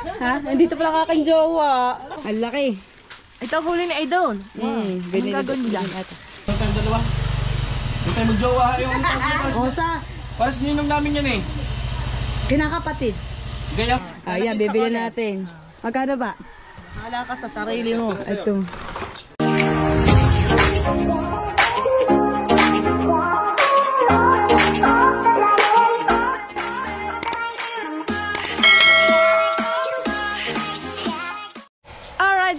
Ha? Nandito pala kaking jowa. Ang laki. Ito ang huli ni Aidon. Binili gagawin mo dyan? Yung tayo dalawa. Yung tayo magjowa yung Osa. paras ninong namin yan eh. Kinakapatid. Gaya. Ayan, bibili natin. Magkano ba? Hala ka sa sarili mo. Ito.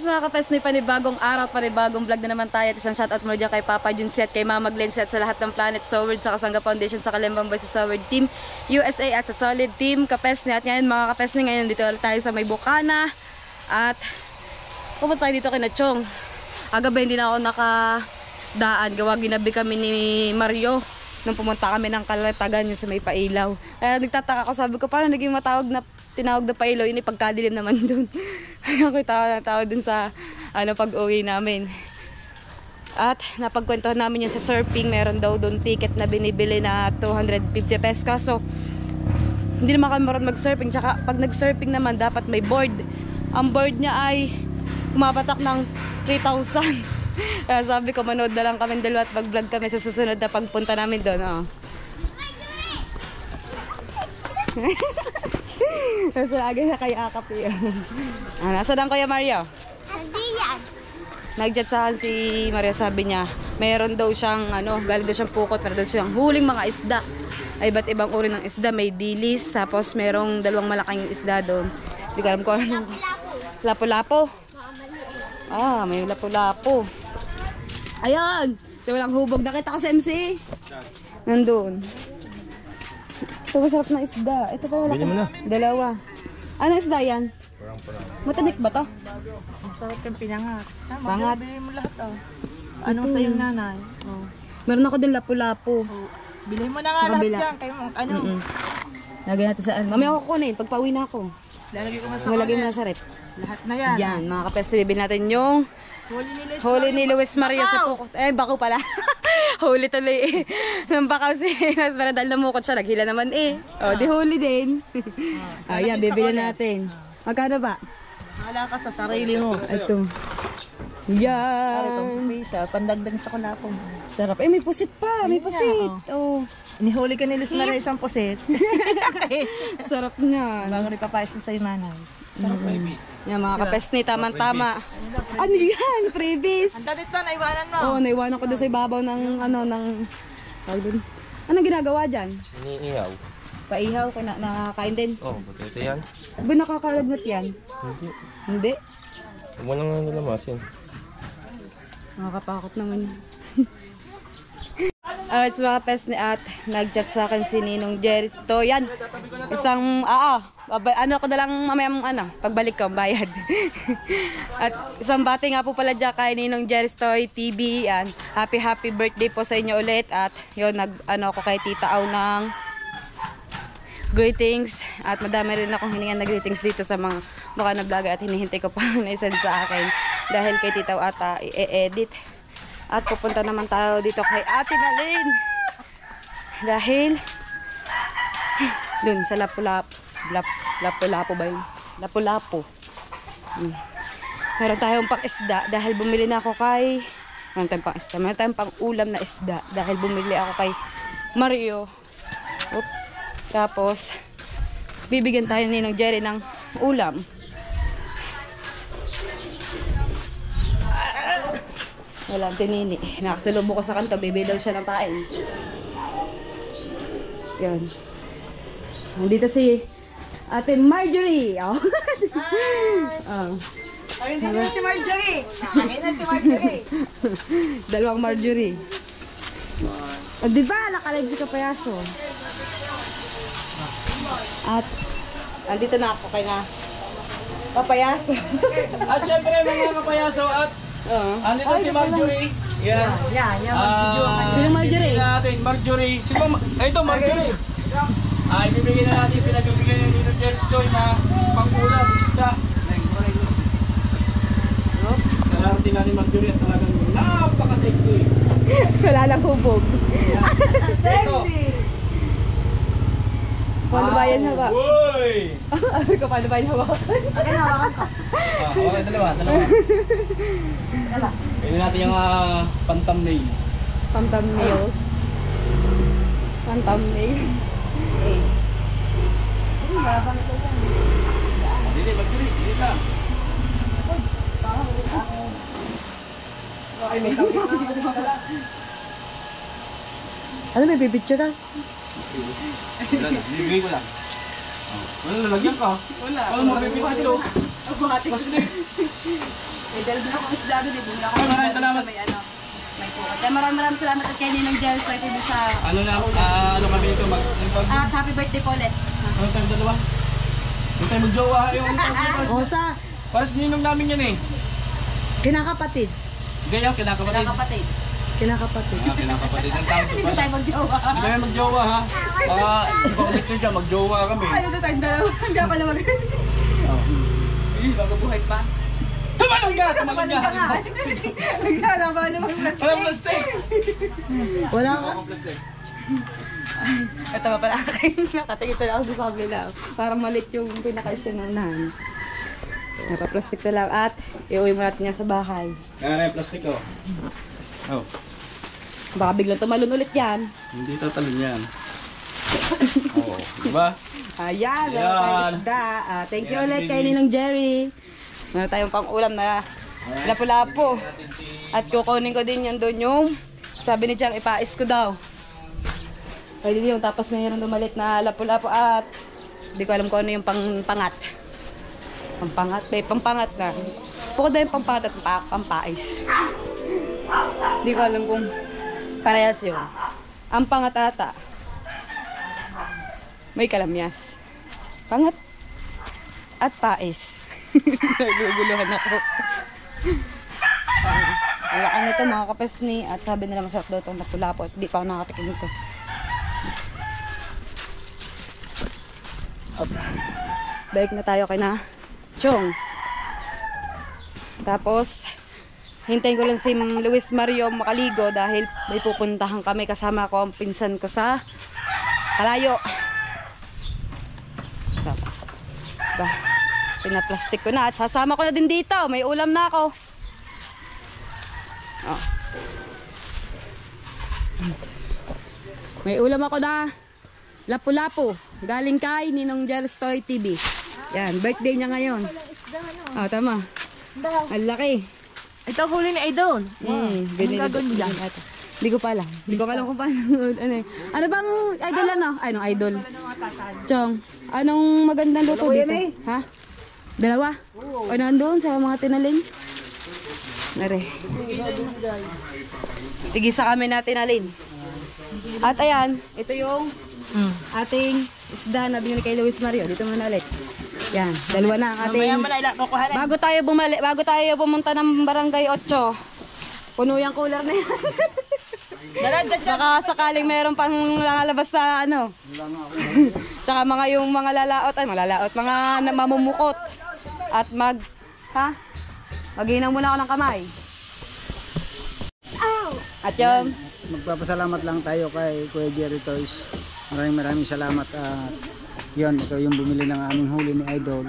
Mga kapes, may panibagong araw, panibagong vlog na naman tayo. At isang shoutout mo dyan kay Papa Junsi at kay Mama Glenn at sa lahat ng Planet Soward, sa Kasangga Foundation, sa Kalembang Boys, sa Soward Team USA at sa Solid Team Kapes ni. At ngayon mga kapes ni, ngayon dito tayo sa may Bukana at pumunta tayo dito kay Nachong. Agabi hindi na ako nakadaan, gawa ginabi kami ni Mario nung pumunta kami ng Kalatagan yung sa may Pailaw. Kaya nagtataka ko, sabi ko paano naging tinawag na Pailaw, yun pagkadilim naman dun. Ako tawag dun sa pag-uwi namin. At napagkwentuhan namin yung sa surfing, meron daw dun ticket na binibili na 250 pesos. Kaso hindi naman kami marunong mag-surfing, tsaka pag nag-surfing naman dapat may board. Ang board niya ay umapatak ng 3,000. Kaya sabi ko manood na lang kami dalawa at mag-vlog kami sa susunod na pagpunta namin doon. Nasa lagi na kay Akap yun. Nasa lang Kuya Mario? Hindi yan. Nag-chat sa akin si Mario, sabi niya mayroon daw siyang galing daw siyang pukot, meron daw siyang huling mga isda. Ay iba't ibang uri ng isda, may dilis, tapos merong dalawang malaking isda doon. Hindi ko alam kung ano. Lapu-lapo. May lapu-lapo. Ayan! So walang hubog. Nakita ko sa MC. Nandun. Ito masarap na isda. Ito pa wala. Dalawa. Ano isda yan? Matanik ba to? Masarap yung pinangat. Pangat. Bilhin mo lahat Anong sa iyong nanay? Meron ako din lapu-lapu. Bilhin mo na nga lahat dyan. Kayo, Lagyan natin saan. Mamaya ako kukunin. Pag pauwi na ako. Lalagay ko Malagay mo na sa rep. Lahat na yan. Yan, mga kapeste, bibili natin yung huli ni Luis Maria sa pukot. Bako pala. Huli tuloy nang bakaw si Luis Maria dahil namukot siya. Naghila naman di huli din. Ayan, bibili natin. Magkano ba? Hala ka sa sarili mo. Ito. Yan. Pandagdag sa kulapong. Sarap. May pusit pa. May pusit. Inihuli ka ni Luis Maria isang pusit. Sarap niya. Bago ipapais mo sa imanay. Yan mga kapes ni, tama-tama. Ano yan? Previs. Ang dalit na, naiwanan mo. Naiwanan ko doon sa ibabaw ng anong ginagawa dyan? Iniihaw. Paihaw, nakakain din. Patete yan. Ba nakakalagnat yan? Hindi? Walang nilamasin. Nakakatakot naman yun. Alright, so mga pes ni at nag-chat sa akin si Ninong Jerry. So yan, isang, ko na lang mamayang pagbalik ko, bayad. At isang bati nga po pala dyan kay Ninong Jerry Toy TV. Yan, happy birthday po sa inyo ulit. At yun, ako kay Tita Au ng greetings. At madami rin akong hiningan na greetings dito sa mga mukha na vlogger. At hinihintay ko pa na-send sa akin. Dahil kay Tita Au ata i-edit. At pupunta naman tayo dito kay Ate Nalin. Dahil dun sa Lapu-Lapu ba yun? Lapu-Lapu. Meron tayong pang isda dahil bumili na ako kay meron tayong pang isda. Meron tayong pang ulam na isda dahil bumili ako kay Mario. Tapos bibigyan tayo ni ng Jerry ng ulam. Wala, tinini. Nakasalubo ko sa kanto. Bibili daw siya ng pain. Yan. Nandito si Ate Marjorie. Ayun din na si Marjorie. Ayun na si Marjorie. Dalawang Marjorie. Diba? Nakalive si Kapayaso. At andito na ako kay na Kapayaso. At syempre mga kapayaso at andito si Marjorie. Yan. Sino Marjorie? Marjorie. Ito Marjorie. Ibibigyan na natin pinagbibigyan ni Nino Jerry's Toy na pangkulang isda. Narating natin Marjorie at talagang napaka-sexy. Wala lang hubog. Sexy. Paano ba yan hawa? Uy! Paano ba yan hawa? Okay, dalawa. Pwede natin yung pantam nails. Phantom nails. Phantom nails. Dili, magdili. Dili ka. Ano may pipicture ka? Wala na, bibigay ko lang. Wala, lalagyan ka. Wala. Wala mo bibigay ito. Basta Dahil na akong isda doon, bumula ako. Ay, maraming salamat. May ano, may pukot. Kaya maraming salamat at kay Ninong Jel Toy TV sa... ano na, ano kami ito, At happy birthday po ulit. ano tayo dalawa? Ano tayo magjowa yung Osa, para sa ninong namin yan eh. kinakapatid. Gaya, kinakapatid. Kinakapatid. Kinakapatid. Kinakapatid ang tawag ko Hindi pala. tayo magjowa. Hindi kami magjowa ha. Baka i-commit nyo dyan, magjowa kami. Ano na tayong dalawa? Hindi ako na bago buhay pa. Tumalong ka! Tumalong ka! Nagkalaban naman plastic. Walang plastic! Wala ka. Walang plastic. Ito pa pala akin. Nakatingin na ako sa kabila. Para malit yung pinaka-istinanan. Naka-plastic na lang at iuwi mo natin yan sa bahay. Kaya na yung plastic oh. Oh. Baka biglang tumalon ulit yan. Hindi tatalon yan. Oo. Diba? Ayan, Ayan. isda. Thank you Ayan, ulit baby. kay Ninong Jerry. Meron tayong pang-ulam na lapu-lapu. At kukunin ko din yan doon yung sabi ni Chang, ipais ko daw. Pwede din yung tapos mayroon dumalit na lapu-lapu at hindi ko alam kung ano yung pangpangat. Pampangat? May pampangat na. Bukod na yung pampangat at pampais. Hindi ko alam kung parehas yun. Ang pangat ata. May kalamyas. Pangat at pais. Naguguluhan ako. Ang laki nito mga kapesni at sabi nila masarap daw itong lapu-lapu at di pa ako nakatikim nito. Balik na tayo kay na Chong. Tapos hintayin ko lang si Luis Mario makaligo dahil may pupuntahan kami kasama ko ang pinsan ko sa Kalayo. Ba, pinaplastic ko na at sasama ko na din dito. May ulam na ako. Oh. May ulam ako na lapu-lapu. Galing kay Ninong Jerry's Toy TV. Yan, birthday niya ngayon. Oh, tama. Ang laki. Ito ang huli ni Aidon. Anong gagawin mo dyan? Hindi ko pa alam. Hindi ko pa alam kung paano. Ano bang idol ano? Anong idol? Chong, anong magandang luto dito? Ha? Dalawa? O nandun sa mga tinaling? Nare. Tigisa kami na tinaling. At ayan, ito yung ating isda na binili kay Luis Mario. Dito muna ulit. Yan, dalawa na ang ating... Bago tayo pumunta ng Barangay 8, puno yung cooler na yan. Baka sakaling mayroon pang lalabas na ano. Tsaka mga yung mga lalaot, mga mamumukot. At maghinang muna ako ng kamay. At yung... Magpapasalamat lang tayo kay Kuya Jerry Toys. Maraming salamat at yun, ito yung bumili ng aming huli ni Idol.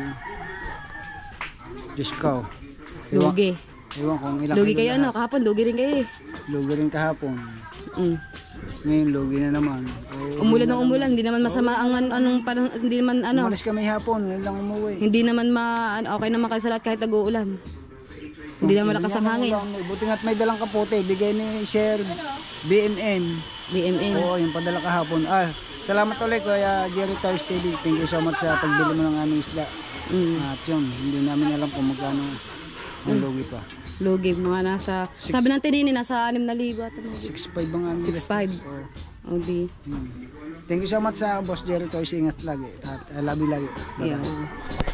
Diyos ko. Lugi. Iwan kung ilang Lugi kilo kayo lahat. ano, kahapon lugi rin kayo eh. Lugi rin kahapon. Ngayon lugi na naman. Umulan ng umulan, hindi naman masama ang anong parang hindi naman ano. Umalis kami hapon, ngayon lang umuwi. Hindi naman okay naman kayo sa lahat kahit nag-uulan. Hindi naman malakas ang hangin. Buti nga't may dalang kapote, bigay ni Sir BMM. BMN. Oo, yung padala kahapon. Salamat ulit Kuya Jerry Toys TV. Thank you so much sa pagbili mo ng aming isda. At yun, hindi namin alam kung magkano ang lugi pa. Lugi, mga nasa, sabi ng tinini, nasa 6,000 at 6.5 ang aming 6,500. Oo. Okay. Thank you so much sa Boss Jerry Toys. Ingat lagi. At I love you lagi. Yeah.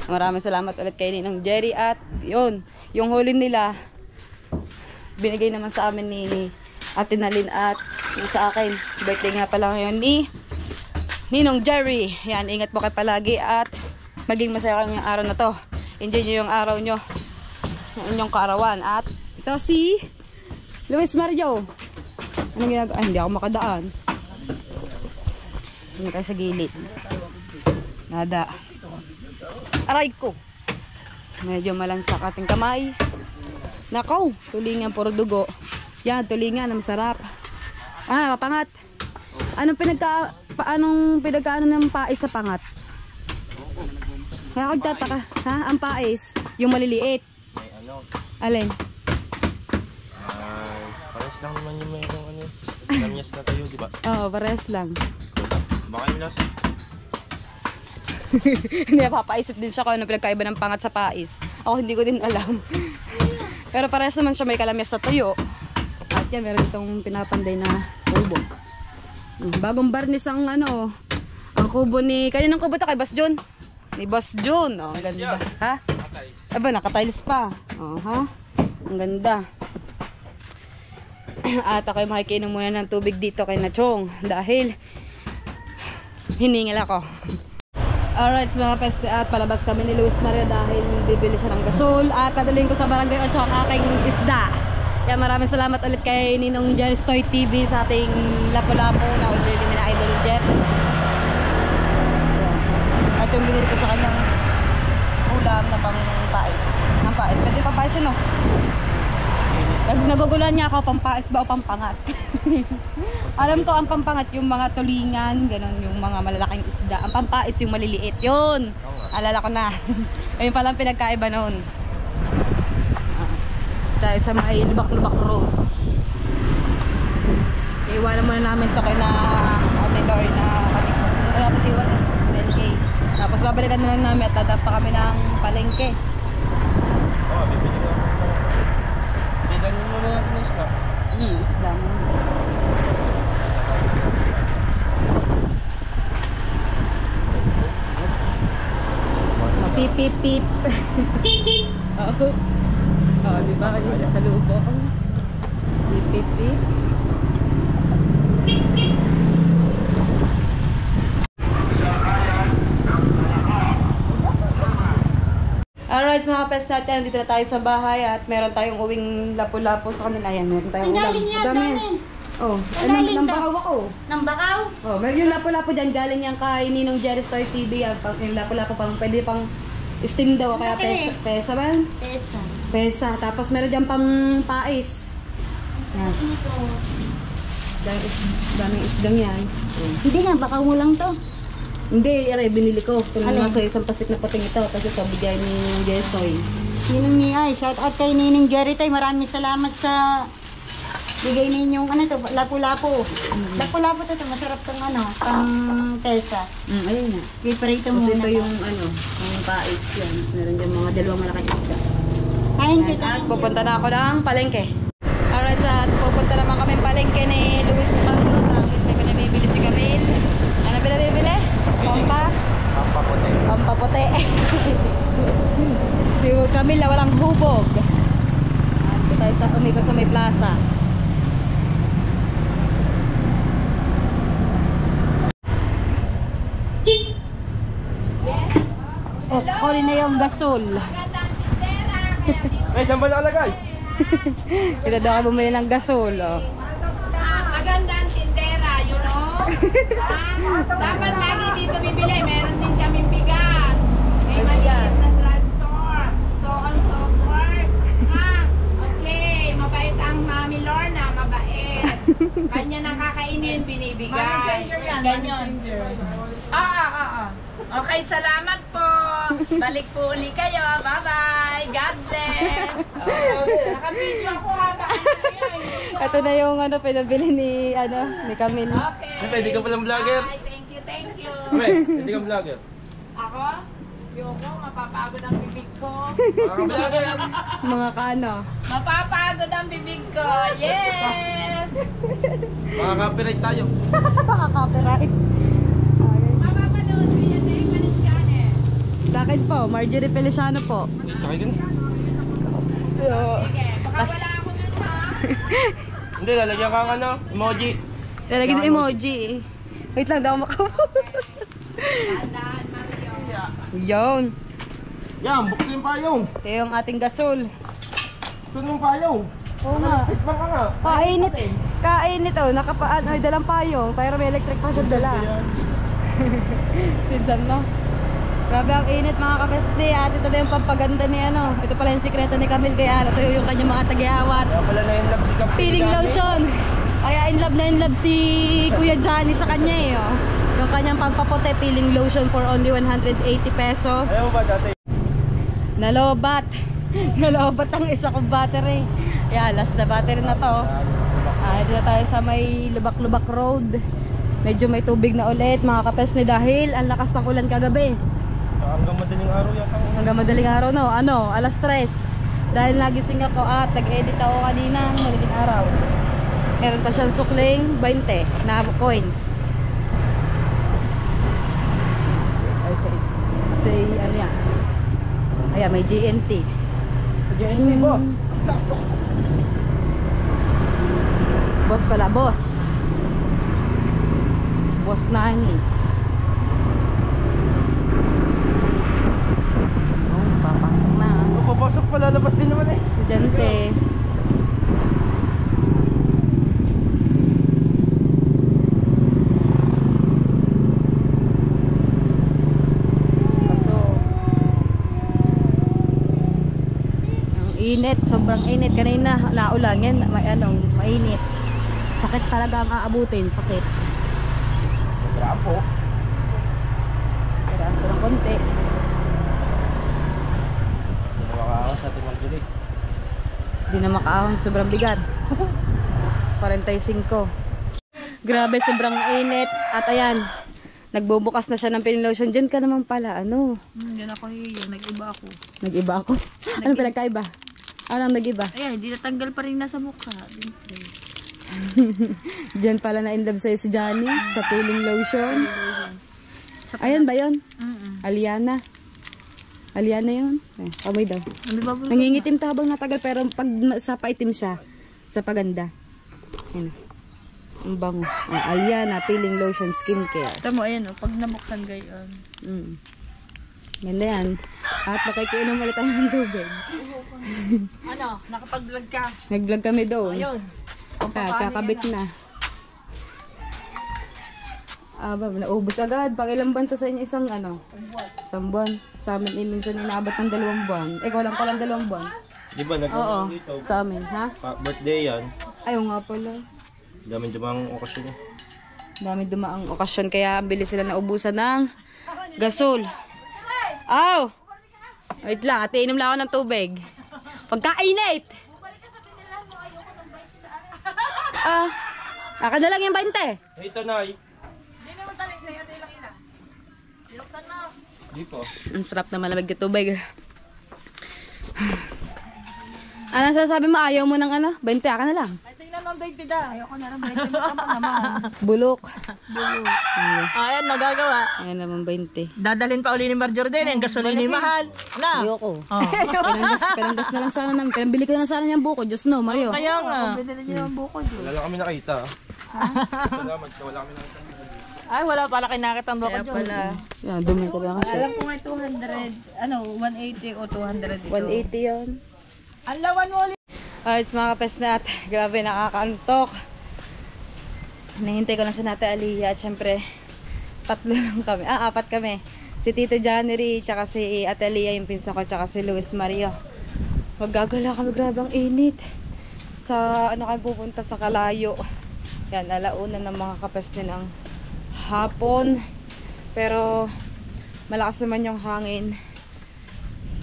Maraming salamat ulit kay Ninong Jerry at yun, yung huli nila binigay naman sa amin ni Ate Nalin at yung sa akin. Birthday nga pala ngayon ni Ninong Jerry. Yan, ingat po kayo palagi at maging masaya kayong araw na to. Enjoy nyo yung araw nyo. Yung inyong kaarawan. At ito si Luis Mario. Anong ginagawa? Ay, hindi ako makadaan. Hindi tayo sa gilid. Nada. Aray ko. Medyo malansak ating kamay. Nakaw, tulingan puro dugo. Yan, tulingan, masarap. Pangat. Anong pinagkaano ng pais sa pangat? Kaya kagtataka, ha? Ang pais, yung maliliit. May ano? Alin? Pares lang naman yung mayroong ano. Namyas na tayo, di ba? Oo, pares lang. Baka yung lasa. Hindi, papaisip din siya kung ano pinagkaiba ng pangat sa pais. Ako hindi ko din alam. Pero pares naman siya may kalamyas na tuyo. At yan, meron itong pinapanday na kubo. Bagong barnis ang ano, ang kubo ni, kaninang kubo to kay Boss John? Ni Boss John, oh, ang ganda. Ha? Aba, nakatiles pa. Oh, ha? Ang ganda. At ako'y makikinom muna ng tubig dito kay Nachong dahil hiningal ako. Alright, mga peste, at palabas kami ni Luis Mario dahil bibili siya ng gasol at dadalhin ko sa barangay 8 ang aking isda. Kaya maraming salamat ulit kay Ninong Jerry's Toy TV sa ating lapo-lapo na ulit ni Idol Jeff. At yung binili ko sa kanyang ulam na pang-pais. Ang pais, pwede pang-pais yun, no? Nagugulan niya ako, pampais ba o pampangat? Alam ko ang pampangat yung mga tulingan, ganun yung mga malalaking isda. Ang pampais yung maliliit, yun. Alala ko na. Ayun palang pinagkaiba noon. Sa may Lubak-Lubak Road. Iiwanan muna namin to kay na Ate Lori na katitiwan LK. Tapos babalikan na lang namin at dadap pa kami ng palengke. Oo, bibili ko. Bidanin mo na natin yung isda. Isda mo. Mapipipip. Oo. Oo, di ba? Yung nasa lubong. Pipipip. Alright, mga pets natin, dito na tayo sa bahay at meron tayong uwing lapu-lapo sa kanila. Yan, meron tayong ulam. Dami. Oh, ng bakaw ako. Ng bakaw? Oh, meron yung lapu-lapo dyan. Galing yan kay Ninong Jerry's Toy TV. Yung lapu-lapo pang pwede pang steam daw. Kaya pesa ba? Pesa. Pesa. Tapos meron dyan pang pais. Yan. Daming isdang yan. Hindi nga, bakaw mo lang to. Hindi, binili ko. Kung Alin? nasa isang plastic na puting ito. Kasi ito, bigay ni Jerry's Toy. Ninong ni Ay, shout out kay Ninong Jerry Tay. Maraming salamat sa bigay ninyong ano to, lapu-lapu. Lapu-lapu to, masarap tong ano, pang pesa. Ayun na. Iparito Kasi muna. ito yung ano, yung pais yan. Meron dyan mga dalawang malaking isda. Kain ko At pupunta na ako ng palengke. Alright, at pupunta naman kami palengke ni Luis Mario. Dahil may pinabibili si Camille. Ano pinabibili? Pampaputi. Pampaputi. Si Camille walang hubog. At tayo sa umikot sa may plaza. Oh, kunin na yung gasol. Ay, saan ba nakalagay? Ito daw ka bumili ng gasol. Oh. Magandang tindera, you know? Dapat lagi dito bibili. Meron din kaming bigas. May maliit na drugstore. So on so forth. Okay. Mabait ang Mami Lorna. Mabait. Kanya nang kakainin, binibigay. Ganyan. Okay, salamat po. Balik po uli kayo. Bye-bye. God bless. Naka-video ako haba. Ito na yung ano pinabili ni Camille. Okay. Pwede ka palang vlogger. Bye. Thank you, thank you. Pwede kang vlogger. Ako? Yoko, mapapagod ang bibig ko. Mga vlogger. Mga kaano. Mapapagod ang bibig ko. Yes! Mga copyright tayo. Copyright. Mapapanood ko yan sa English channel. Sa akin po, Marjorie Feliciano po. Sakay ka na. Sige, baka wala ako dun sa... Hindi, lalagyan kang ano, emoji. Lalagyan ng emoji. Wait lang, daw makaupo. Tandaan, Mario. Yun. Yan, buksan yung payong. Ito yung ating gasol. Buksan yung payong. Oo nga. Tikman ka nga. Kainit. Kainit oh. Nakapaan. Ay, dalang payong. Pero may electric pa siya dala. Pinsan mo. Grabe ang init mga kapesde. At ito na yung pampaganda ni ano. Ito pala yung sikreto ni Camille kaya ito yung kanyang mga tagyawat. Kaya pala na in love si Kapil. Peeling lotion. Kaya in love si Kuya Johnny sa kanya eh. Oh. Yung kanyang pampaputi peeling lotion for only 180 pesos. Ayaw mo ba dati? Nalobat. Nalobat ang isa kong battery. Yeah, last na battery na to. Dito na tayo sa may Lubak-Lubak Road. Medyo may tubig na ulit mga kapesde dahil ang lakas ng ulan kagabi. Hanggang madaling araw yata. Hanggang madaling araw no, alas 3. Dahil nagising ako at nag-edit ako kanina ng madaling araw. Meron pa siyang sukling 20 na coins. Ay, say ano yan? Ayan, may GNT. GNT boss. Boss pala, boss. Boss Nani. Papasok na. Papasok pa, lalabas din naman eh. Estudyante. Pasok. Ang init, sobrang init. Kanina, naulan yan, mainit. Sakit talaga ang aabutin, sakit. Grapo. Karaan ko ng konti. Nakakawa sa ating Marjorie. Di na makaahon, sobrang bigat. 45. Grabe, sobrang init. At ayan, nagbubukas na siya ng peeling lotion. Diyan ka naman pala, ano? Yan ako nag-iba ako. Nag-iba ako? Anong pinagkaiba? Anong nag-iba? Ayan, hindi natanggal pa rin nasa mukha. Diyan pala na in love sa'yo si Johnny sa peeling lotion. Ayan ba yun? Aliana. Aliana yun. Kamay daw. Nangingitim to habang natagal pero pag sa paitim siya, sa paganda. Ayan. Ang bango. Aliana peeling lotion skincare. Tamo, ayan o, pag nabuksan gayon. Ganda yan. At makikiinom ulit tayo ng tubig. Ano, nakapag-vlog ka? Nag-vlog kami doon. Ayun. Kakabit na. Naubos agad. Pag ilang buwan to sa inyo isang isang buwan. Sa amin minsan inaabot ng 2 buwan. Ikaw lang palang 2 buwan. Di ba Oo, dito? sa amin, ha? Birthday yan. Ayaw nga pala. Daming dumang okasyon eh. Dami dumaang okasyon kaya ang bilis sila naubusan ng gasol. Aw! Wait lang, ate, inom lang ako ng tubig. Pagkainit! Aka na lang yung 20. Ito na eh. Di po. Ang sarap na malamig na tubig. Ano sasabi mo? Ayaw mo ng 20? Aka na lang. Tingnan ng 20 da. Ayoko na lang 20. Tama naman. Bulok. Ayan, nagagawa. Ayan naman 20. Dadalhin pa uli ni Marjorie din. Ang gasolina mahal. Na. Ayoko. Pinanggas na lang sana namin. Pinambili ko na lang sana niyang buko. Diyos no, Mario. Kaya nga. Bili niyo ang buko doon. Wala lang kami nakita. Salamat ka, wala kami nakita. Ay, wala pala kinakita ang buko Kaya doon. pala. Yan, dumi ko lang siya. Alam ko may 200, 180 o 200 dito. 180 yun. Ang lawan mo ulit. Alright, mga kapesnat. Grabe, nakakaantok. Nahintay ko lang sa Nata Aliyah. At syempre, 4 lang kami. 4 kami. Si Tito January, tsaka si Ate Aliyah, yung pinsan ko, tsaka si Luis Mario. Maggagala kami, grabe ang init. Sa, kami pupunta sa Kalayo. Yan, alauna ng mga kapesnat ng hapon. Pero, malakas naman yung hangin.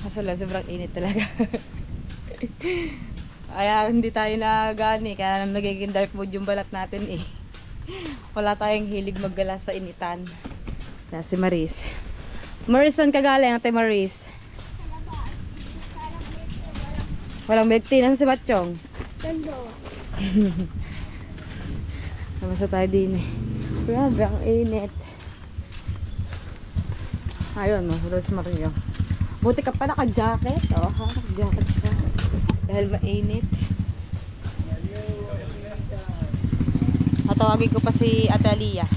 Kaso lang, sobrang init talaga. Kaya hindi tayo nagani, kaya nagiging dark mode yung balat natin eh. Wala tayong hilig maggala sa initan. Kaya si Maris. Maris, saan ka galing, Ate Maris? Walang bekti, nasa si Batchong? Namasa tayo din eh. Grabe, ang init. Ayun, Rose Mario. Buti ka pa naka-jacket. Oo, naka-jacket siya. Dahil mainit. Tatawagin ko pa si Ate Aliyah.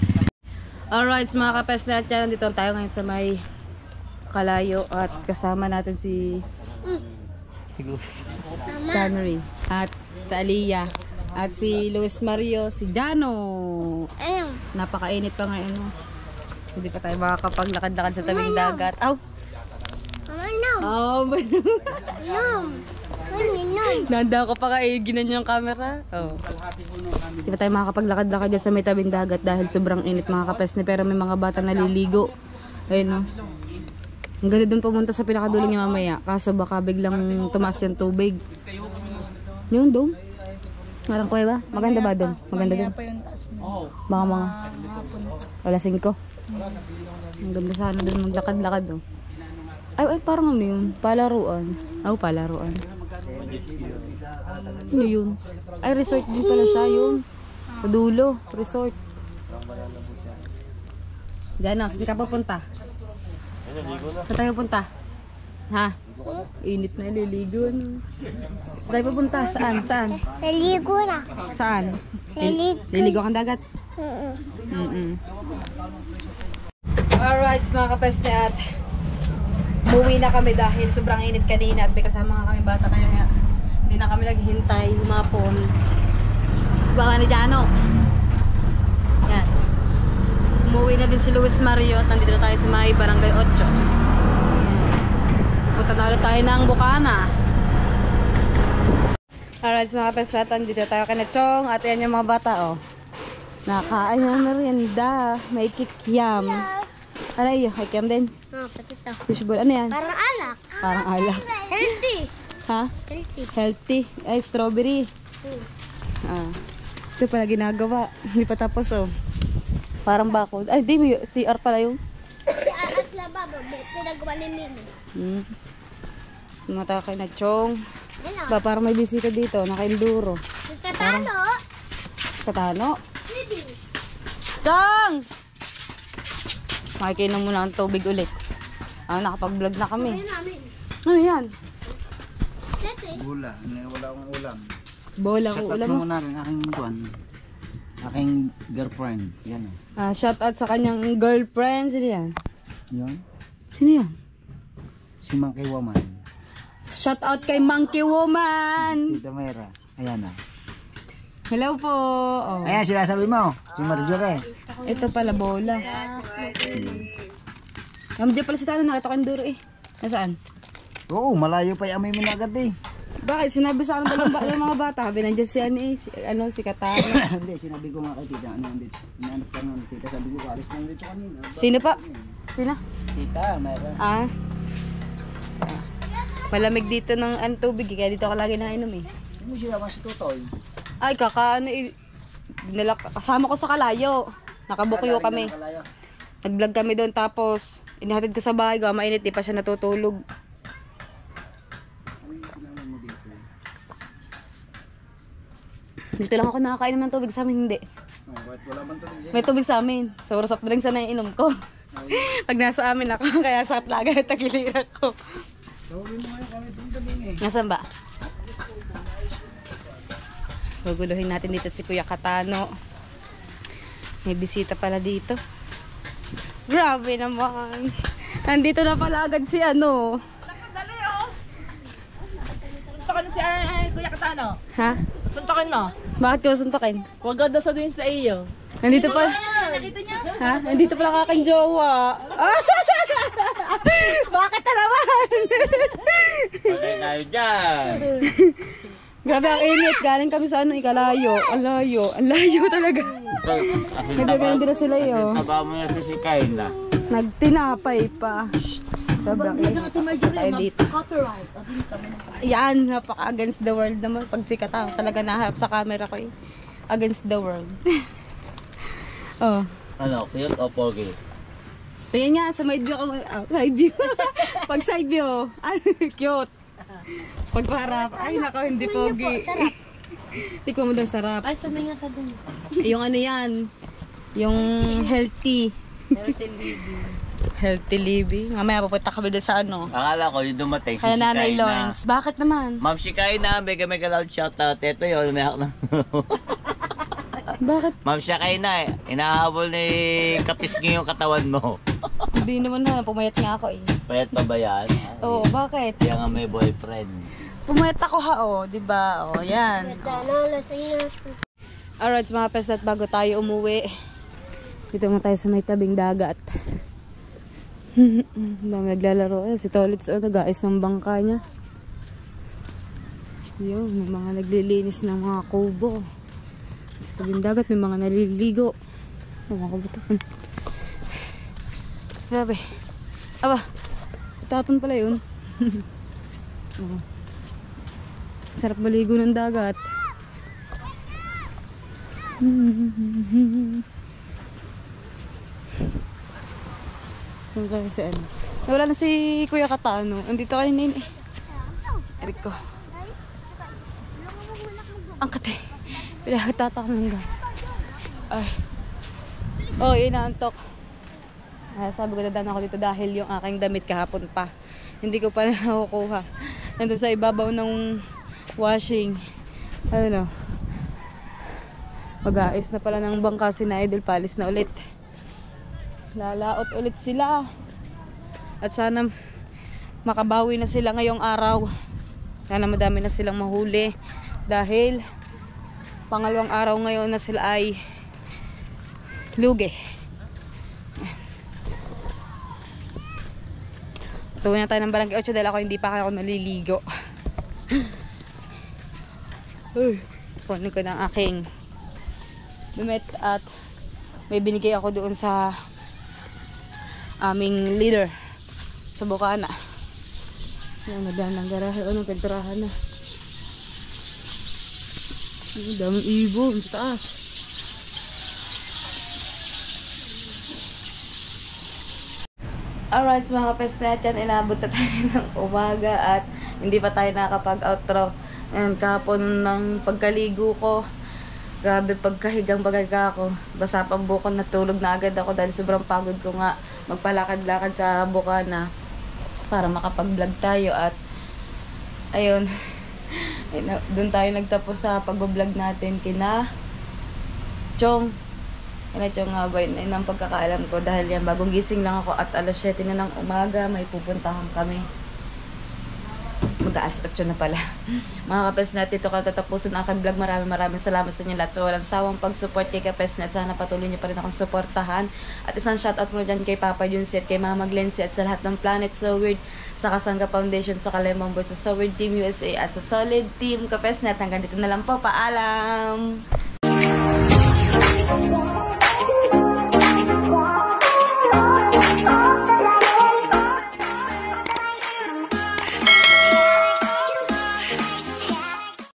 Alright, mga kapesnat, nandito tayo ngayon sa may Kalayo at kasama natin si January at Ate Aliyah at si Luis Mario, si Jano. Napakainit pa ngayon. Hindi pa tayo makakapaglakad-lakad sa tabing dagat. Aw! Oh, nanda ko pa kaiginan yung camera. Oh. Di ba tayo makakapaglakad-lakad dyan sa may tabing dagat dahil sobrang init mga kapesne, pero may mga bata naliligo. Ayun no. Ang ganda dun pumunta sa pinakadulo niya mamaya. Kaso baka biglang tumaas yung tubig. Yung dome. Marang kuweba. Maganda ba dun? Maganda dun. Baka mga wala 5. Ang ganda sana dun maglakad-lakad oh. Ay, parang ano yun? Palaruan. Oh, palaruan. Ano yun? Ay, resort din pala siya yun. Padulo, resort. Diyan na, saan ka pupunta? Saan tayo pupunta? Ha? Init na, liligo na. Saan tayo pupunta? Saan? Saan? Naligo na. Saan? Naligo. Liligo kang dagat? Alright, mga kapeste at umuwi na kami dahil sobrang init kanina at may kasama nga kami bata kaya hindi na kami naghintay, humapon. Baka ni Jano. Yan. Umuwi na din si Luis Mario at nandito na tayo sa may Barangay 8. Punta na ulit tayo ng Bukana. Alright, mga kapeslatan, dito tayo kay Nachong at yan yung mga bata oh. Nakain na merienda. May kikiam. Ano iyo? Kikiam din? Patito. Fishball. Ano yan? Parang alak. Parang alak. Healthy. Ha? Healthy. Healthy. Ay, strawberry. Ah. Ito pala ginagawa. Hindi pa tapos oh. Parang bakod. Ay, di may CR pala yung. At lababo. Pinagawa ni Mimi. Tumata kay Nachong. Ba, parang may bisita dito. Naka-enduro. Katano. Katano? Chong! Makikinom muna ang tubig ulit. Nakapag-vlog na kami. Ano yan? Bula, wala akong ulam. Bola ko ulam mo. Muna rin aking buwan. Aking girlfriend. Yan o. Shout out sa kanyang girlfriend. Sino yan? Yun. Sino yan? Si Monkey Woman. Shout out kay Monkey Woman. Tita Mera. Ayan o. Hello po. Oh. Ayan, sinasabi mo. Si Marjorie. Ito pala bola. Diyan pala si Tano. Nakita ko enduro eh. Nasaan? Oo, malayo pa yung amoy mo na agad eh. Bakit? Sinabi sa akin ng mga bata. Sabi nandiyan si si Katano. Hindi, sinabi ko nga kay tita. Ano yan dito? Inaanap ka naman tita. Sabi ko, alis lang dito kanina. Sino pa? Sino? Tita, meron. Malamig dito ng tubig eh. Kaya dito ako lagi nainom eh. Hindi mo sila si Tutoy. Ay, kasama ko sa Kalayo. Nakabukyo kami. Nag-vlog kami doon tapos inihatid ko sa bahay. Gawa mainit, di pa siya natutulog. Dito lang ako nakakainom ng tubig, sa amin hindi. May tubig sa amin. So, soft drink sana yung inom ko. Pag nasa amin ako, kaya sakit lagi at tagiliran ko. Nasaan ba? Guguluhin natin dito si Kuya Katano. May bisita pala dito. Grabe naman. Nandito na pala agad si ano. Dali oh. Suntokin mo si Kuya Katano. Ha? Suntokin mo. Bakit ko suntokin? Huwag ka daw sabihin sa iyo. Nandito pa. Ha? Nandito pala kaking jowa. Bakit na naman? Okay tayo dyan. Grabe ang init. Galing kami sa Ikalayo. Ang layo. Ang layo talaga. Nagaganda na sila yun. Taba mo na sisikain na. Nagtinapay pa. Grabe ang init. Tayo dito. Yan. Napaka-against the world naman. Pag sikat talaga naharap sa camera ko eh. Against the world. Oh. Ano, cute o pogi? Tingnan nga sa side view. Side view. Pag side view. Cute. Pag parap, ay nako, hindi pogi. Tikman mo daw sarap. Ay, sabi nga ka dun. Yung ano yan, yung healthy. Healthy living. Healthy living. Mamaya pupunta kami doon sa ano. Akala ko yung dumatay, Kaya Nanay sisikain na. Lawrence. Bakit naman? Ma'am, sikain na. Mega loud shoutout. Ito yun, may hak na. Bakit? Ma'am, sikain na eh. Inahabol ni Kapisgi yung katawan mo. Hindi naman na. Pumayat nga ako eh. Payat pa ba yan? Oo, bakit? Kaya nga may boyfriend. Pumayat ako ha, oh. Diba? Oh, yan. Alright, mga peslat, bago tayo umuwi, Dito mo tayo sa may tabing dagat. Ang dami naglalaro. Si Tolitz nag-aayos ng bangka niya. Yun, may mga naglilinis ng mga kubo. Sa tabing dagat, may mga naliligo. Mga kabutan. Grabe. Aba, taton pala yun. Sarap maligo ng dagat. Saan? Wala na si Kuya Katano. Andito ka ni Nini. Erik ko. Ang kate. Pinagtatak ng gang. Ay. Oh, inaantok. Sabi ko dadaan ako dito dahil yung aking damit kahapon pa. Hindi ko pa nakukuha. Nandun sa ibabaw ng washing. Ano. Mag-aayos na pala ng bangka si na Idol. Palis na ulit. Lalaot ulit sila. At sana makabawi na sila ngayong araw. Sana madami na silang mahuli. Dahil pangalawang araw ngayon na sila ay lugi. Tuwi na tayo ng Barangay 8 dahil ako hindi pa ako naliligo. Kunin ko ng aking damit at may binigay ako doon sa aming leader sa Bukana. Yan, madaan ng garahe. Anong pinturahan na. Ang daming ibon sa taas. Alright, so mga kapes natin, inabot na tayo ng umaga at hindi pa tayo nakakapag-outro. And kahapon ng pagkaligo ko, grabe pagkahigang bagaga ako. Basa pang buko, natulog na agad ako dahil sobrang pagod ko nga magpalakad-lakad sa Bukana para makapag-vlog tayo. At ayun, doon tayo nagtapos sa pag-vlog natin kina Chong. Chong nga ba yun ang pagkakaalam ko dahil yan bagong gising lang ako at alas 7 na ng umaga may pupuntahan kami. Mag-aalas 8 na pala. Mga kapesnet, ito ka tatapusin ang aking vlog. Maraming salamat sa inyo lahat sa walang sawang pag-support kay kapesnet. Sana patuloy niyo pa rin akong suportahan. At isang shoutout mo dyan kay Papa Junsi at kay Mama Glency at sa lahat ng Planet So Weird, sa Kasangga Foundation, sa Kalembang Boys, sa So Weird Team USA at sa Solid Team Kapesnet. Hanggang dito na lang po. Paalam!